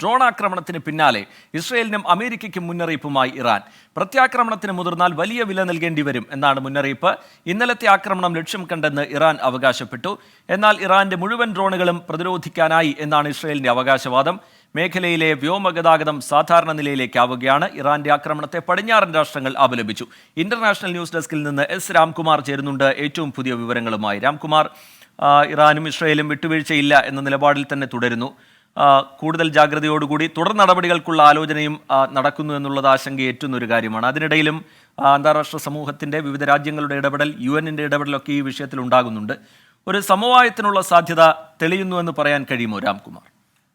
Drone ആക്രമണത്തിന് പിന്നാലെ ഇസ്രയേലിനും അമേരിക്കയ്ക്കും മുന്നറിയിപ്പുമായി ഇറാൻ. പ്രത്യാക്രമണത്തിന് മുതിർന്നാൽ വലിയ വില നൽകേണ്ടി വരും എന്നാണ് മുന്നറിയിപ്പ്. ഇന്നലത്തെ ആക്രമണം ലക്ഷ്യം കണ്ടെന്ന് ഇറാൻ അവകാശപ്പെട്ടു. എന്നാൽ ഇറാന്റെ മുഴുവൻ ഡ്രോണുകളും പ്രതിരോധിക്കാനായി എന്നാണ് ഇസ്രയേലിന്റെ അവകാശവാദം. മേഖലയിലെ വ്യോമഗതാഗതം സാധാരണ നിലയിലേക്കാവുകയാണ്. ഇറാന്റെ ആക്രമണത്തെ പടിഞ്ഞാറൻ രാഷ്ട്രങ്ങൾ അപലപിച്ചു. ഇന്റർനാഷണൽ ന്യൂസ് ഡെസ്കിൽ നിന്ന് എസ് രാംകുമാർ ചേരുന്നുണ്ട് ഏറ്റവും പുതിയ വിവരങ്ങളുമായി. രാംകുമാർ, ഇറാനും ഇസ്രയേലും വിട്ടുവീഴ്ചയില്ല എന്ന നിലപാടിൽ തന്നെ തുടരുന്നു. കൂടുതൽ ജാഗ്രതയോടുകൂടി തുടർ നടപടികൾക്കുള്ള ആലോചനയും നടക്കുന്നു എന്നുള്ളത് ആശങ്കയേറ്റുന്ന ഒരു കാര്യമാണ്. അതിനിടയിലും അന്താരാഷ്ട്ര സമൂഹത്തിൻ്റെ വിവിധ രാജ്യങ്ങളുടെ ഇടപെടൽ, UN-ന്റെ ഇടപെടലൊക്കെ ഈ വിഷയത്തിൽ ഉണ്ടാകുന്നുണ്ട്. ഒരു സമവായത്തിനുള്ള സാധ്യത തെളിയുന്നു എന്ന് പറയാൻ കഴിയുമോ രാംകുമാർ?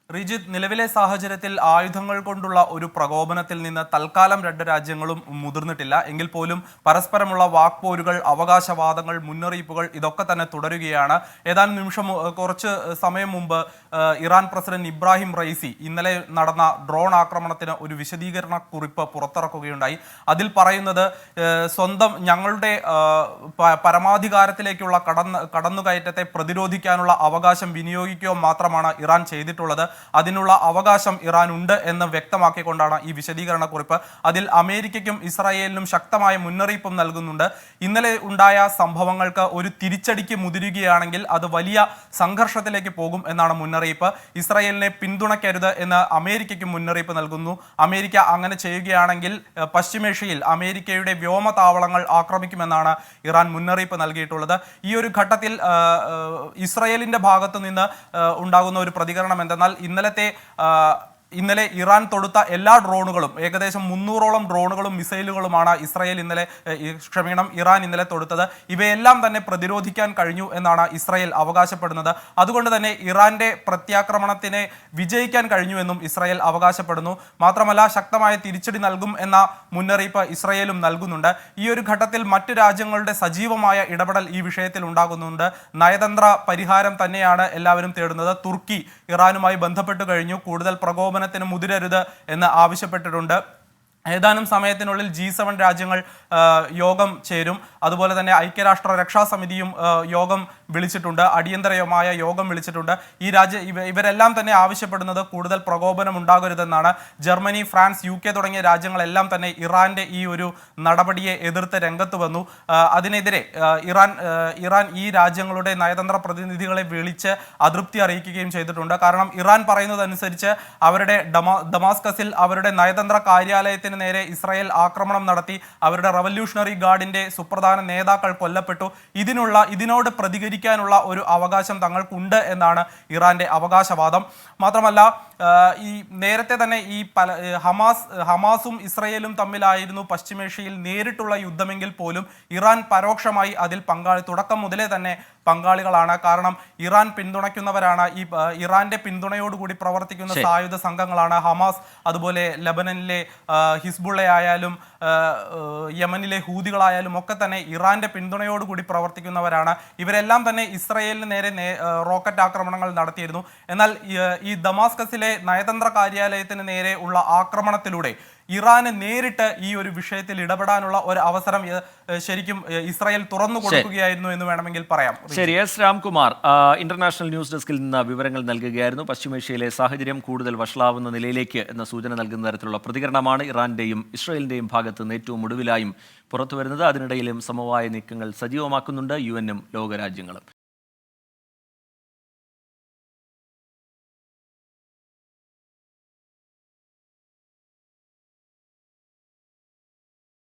റിജിത്ത്, നിലവിലെ സാഹചര്യത്തിൽ ആയുധങ്ങൾ കൊണ്ടുള്ള ഒരു പ്രകോപനത്തിൽ നിന്ന് തൽക്കാലം രണ്ട് രാജ്യങ്ങളും മുതിർന്നിട്ടില്ല. എങ്കിൽ പോലും പരസ്പരമുള്ള വാക്പോരുകൾ, അവകാശവാദങ്ങൾ, മുന്നറിയിപ്പുകൾ ഇതൊക്കെ തന്നെ തുടരുകയാണ്. ഏതാനും കുറച്ച് സമയം മുമ്പ് ഇറാൻ പ്രസിഡന്റ് ഇബ്രാഹിം റൈസി ഇന്നലെ നടന്ന ഡ്രോൺ ആക്രമണത്തിന് ഒരു വിശദീകരണ കുറിപ്പ് പുറത്തിറക്കുകയുണ്ടായി. അതിൽ പറയുന്നത് സ്വന്തം ഞങ്ങളുടെ പരമാധികാരത്തിലേക്കുള്ള കടന്നുകയറ്റത്തെ പ്രതിരോധിക്കാനുള്ള അവകാശം വിനിയോഗിക്കുക മാത്രമാണ് ഇറാൻ ചെയ്തിട്ടുള്ളത്. അതിനുള്ള അവകാശം ഇറാൻ ഉണ്ട് എന്ന് വ്യക്തമാക്കിക്കൊണ്ടാണ് ഈ വിശദീകരണ കുറിപ്പ്. അതിൽ അമേരിക്കയ്ക്കും ഇസ്രായേലിനും ശക്തമായ മുന്നറിയിപ്പും നൽകുന്നുണ്ട്. ഇന്നലെ ഉണ്ടായ സംഭവങ്ങൾക്ക് ഒരു തിരിച്ചടിക്ക് മുതിരുകയാണെങ്കിൽ അത് വലിയ സംഘർഷത്തിലേക്ക് പോകും എന്നാണ് മുന്നറിയിപ്പ്. ഇസ്രായേലിനെ പിന്തുണയ്ക്കരുത് എന്ന് അമേരിക്കയ്ക്കും മുന്നറിയിപ്പ് നൽകുന്നു. അമേരിക്ക അങ്ങനെ ചെയ്യുകയാണെങ്കിൽ പശ്ചിമേഷ്യയിൽ അമേരിക്കയുടെ വ്യോമതാവളങ്ങൾ ആക്രമിക്കുമെന്നാണ് ഇറാൻ മുന്നറിയിപ്പ് നൽകിയിട്ടുള്ളത്. ഈ ഒരു ഘട്ടത്തിൽ ഇസ്രായേലിന്റെ ഭാഗത്തു നിന്ന് ഉണ്ടാകുന്ന ഒരു പ്രതികരണം എന്തെന്നാൽ ഇന്നലെ ഇറാൻ തൊടുത്ത എല്ലാ ഡ്രോണുകളും, ഏകദേശം 300ഓളം ഡ്രോണുകളും മിസൈലുകളുമാണ് ഇറാൻ ഇന്നലെ തൊടുത്തത്. ഇവയെല്ലാം തന്നെ പ്രതിരോധിക്കാൻ കഴിഞ്ഞു എന്നാണ് ഇസ്രായേൽ അവകാശപ്പെടുന്നത്. അതുകൊണ്ട് തന്നെ ഇറാന്റെ പ്രത്യാക്രമണത്തിനെ വിജയിക്കാൻ കഴിഞ്ഞു എന്നും ഇസ്രായേൽ അവകാശപ്പെടുന്നു. മാത്രമല്ല, ശക്തമായ തിരിച്ചടി നൽകും എന്ന മുന്നറിയിപ്പ് ഇസ്രായേലും നൽകുന്നുണ്ട്. ഈ ഒരു ഘട്ടത്തിൽ മറ്റു രാജ്യങ്ങളുടെ സജീവമായ ഇടപെടൽ ഈ വിഷയത്തിൽ ഉണ്ടാകുന്നുണ്ട്. നയതന്ത്ര പരിഹാരം തന്നെയാണ് എല്ലാവരും തേടുന്നത്. തുർക്കി ഇറാനുമായി ബന്ധപ്പെട്ടു കഴിഞ്ഞു. കൂടുതൽ പ്രകോപനത്തിന് മുതിരരുത് എന്ന് ആവശ്യപ്പെട്ടിട്ടുണ്ട്. ഏതാനും സമയത്തിനുള്ളിൽ G7 രാജ്യങ്ങൾ യോഗം ചേരും. അതുപോലെ തന്നെ ഐക്യരാഷ്ട്ര രക്ഷാസമിതിയും യോഗം വിളിച്ചിട്ടുണ്ട്, അടിയന്തരമായ യോഗം വിളിച്ചിട്ടുണ്ട്. ഇവരെല്ലാം തന്നെ ആവശ്യപ്പെടുന്നത് കൂടുതൽ പ്രകോപനം ഉണ്ടാകരുതെന്നാണ്. ജർമ്മനി, ഫ്രാൻസ്, UK തുടങ്ങിയ രാജ്യങ്ങളെല്ലാം തന്നെ ഇറാന്റെ ഈ ഒരു നടപടിയെ എതിർത്ത് രംഗത്ത് വന്നു. അതിനെതിരെ ഇറാൻ ഈ രാജ്യങ്ങളുടെ നയതന്ത്ര പ്രതിനിധികളെ വിളിച്ച് അതൃപ്തി അറിയിക്കുകയും ചെയ്തിട്ടുണ്ട്. കാരണം ഇറാൻ പറയുന്നതനുസരിച്ച് അവരുടെ ഡമാസ്കസിൽ അവരുടെ നയതന്ത്ര കാര്യാലയത്തിന് നേരെ ഇസ്രായേൽ ആക്രമണം നടത്തി. അവരുടെ റവല്യൂഷണറി ഗാർഡിന്റെ സുപ്രധാന നേതാക്കൾ കൊല്ലപ്പെട്ടു. ഇതിനോട് പ്രതികരിക്കാനുള്ള ഒരു അവകാശം തങ്ങൾക്കുണ്ട് എന്നാണ് ഇറാന്റെ അവകാശവാദം. മാത്രമല്ല, ഈ നേരത്തെ തന്നെ ഈ ഹമാസും ഇസ്രായേലും തമ്മിലായിരുന്നു പശ്ചിമേഷ്യയിൽ നേരിട്ടുള്ള യുദ്ധമെങ്കിൽ പോലും ഇറാൻ പരോക്ഷമായി അതിൽ തുടക്കം മുതലേ തന്നെ പങ്കാളികളാണ്. കാരണം ഇറാൻ പിന്തുണയ്ക്കുന്നവരാണ്. ഇറാന്റെ പിന്തുണയോടുകൂടി പ്രവർത്തിക്കുന്ന സായുധ സംഘങ്ങളാണ് ഹമാസ്. അതുപോലെ ലബനനിലെ ഹിസ്ബുള്ളയായാലും യമനിലെ ഹൂതികളായാലും ഒക്കെ തന്നെ ഇറാന്റെ പിന്തുണയോടുകൂടി പ്രവർത്തിക്കുന്നവരാണ്. ഇവരെല്ലാം തന്നെ ഇസ്രായേലിന് നേരെ റോക്കറ്റ് ആക്രമണങ്ങൾ നടത്തിയിരുന്നു. എന്നാൽ ഈ ദമാസ്കസിലെ നയതന്ത്ര കാര്യാലയത്തിന് നേരെ ഉള്ള ആക്രമണത്തിലൂടെ ഇറാന് നേരിട്ട് ഈ ഒരു വിഷയത്തിൽ ഇടപെടാനുള്ള ഒരു അവസരം ശരിക്കും ഇസ്രായേൽ തുറന്നു കൊടുക്കുകയായിരുന്നു എന്ന് വേണമെങ്കിൽ പറയാം. ശരി, എസ് രാംകുമാർ ഇന്റർനാഷണൽ ന്യൂസ് ഡെസ്കിൽ നിന്ന് വിവരങ്ങൾ നൽകുകയായിരുന്നു. പശ്ചിമേഷ്യയിലെ സാഹചര്യം കൂടുതൽ വഷളാവുന്ന നിലയിലേക്ക് എന്ന സൂചന നൽകുന്ന തരത്തിലുള്ള പ്രതികരണമാണ് ഇറാന്റെയും ഇസ്രായേലിന്റെയും ഭാഗത്ത് നിന്ന് ഏറ്റവും ഒടുവിലായും പുറത്തുവരുന്നത്. അതിനിടയിലും സമവായ നീക്കങ്ങൾ സജീവമാക്കുന്നുണ്ട് UN-ഉം ലോകരാജ്യങ്ങളും.